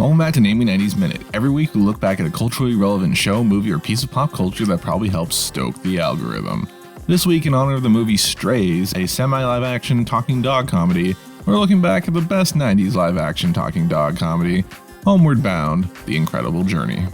Welcome back to Name Me 90s Minute. Every week we look back at a culturally relevant show, movie, or piece of pop culture that probably helps stoke the algorithm. This week, in honor of the movie Strays, a semi-live action talking dog comedy, we're looking back at the best 90s live action talking dog comedy, Homeward Bound, The Incredible Journey.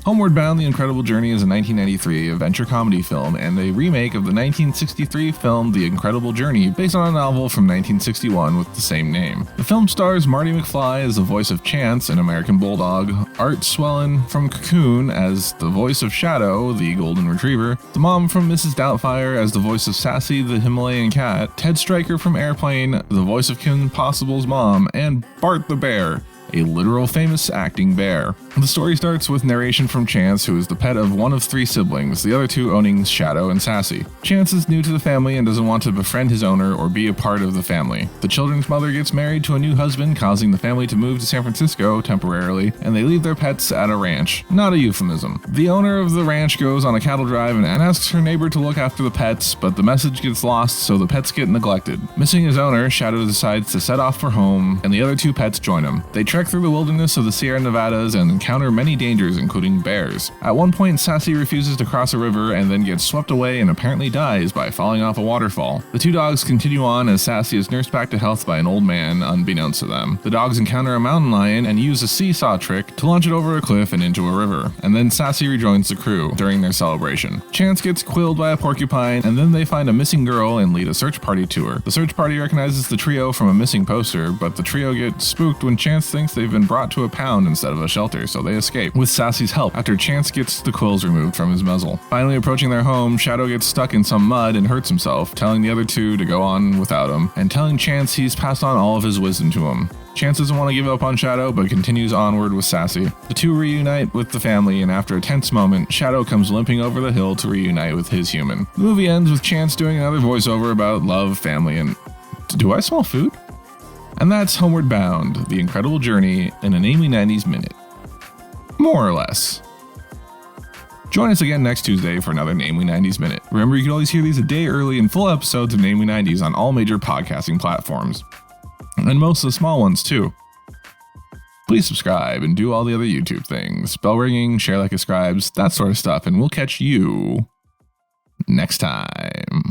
Homeward Bound, The Incredible Journey is a 1993 adventure comedy film and a remake of the 1963 film The Incredible Journey based on a novel from 1961 with the same name. The film stars Marty McFly as the voice of Chance, an American bulldog, Art Swellen from Cocoon as the voice of Shadow, the golden retriever, the mom from Mrs. Doubtfire as the voice of Sassy, the Himalayan cat, Ted Stryker from Airplane, the voice of Kim Possible's mom, and Bart the bear, a literal famous acting bear. The story starts with narration from Chance, who is the pet of one of three siblings, the other two owning Shadow and Sassy. Chance is new to the family and doesn't want to befriend his owner or be a part of the family. The children's mother gets married to a new husband, causing the family to move to San Francisco temporarily, and they leave their pets at a ranch. Not a euphemism. The owner of the ranch goes on a cattle drive and asks her neighbor to look after the pets, but the message gets lost, so the pets get neglected. Missing his owner, Shadow decides to set off for home, and the other two pets join him. They trek through the wilderness of the Sierra Nevadas and encounter many dangers, including bears. At one point, Sassy refuses to cross a river and then gets swept away and apparently dies by falling off a waterfall. The two dogs continue on as Sassy is nursed back to health by an old man, unbeknownst to them. The dogs encounter a mountain lion and use a seesaw trick to launch it over a cliff and into a river, and then Sassy rejoins the crew during their celebration. Chance gets quilled by a porcupine, and then they find a missing girl and lead a search party to her. The search party recognizes the trio from a missing poster, but the trio get spooked when Chance thinks they've been brought to a pound instead of a shelter, so they escape, with Sassy's help, after Chance gets the quills removed from his muzzle. Finally approaching their home, Shadow gets stuck in some mud and hurts himself, telling the other two to go on without him, and telling Chance he's passed on all of his wisdom to him. Chance doesn't want to give up on Shadow, but continues onward with Sassy. The two reunite with the family, and after a tense moment, Shadow comes limping over the hill to reunite with his human. The movie ends with Chance doing another voiceover about love, family, and... do I smell food? And that's Homeward Bound, The Incredible Journey, in a Name Me 90s Minute. More or less. Join us again next Tuesday for another Name Me 90s Minute. Remember, you can always hear these a day early in full episodes of Name Me 90s on all major podcasting platforms. And most of the small ones, too. Please subscribe and do all the other YouTube things. Bell ringing, share like a scribes, that sort of stuff, and we'll catch you next time.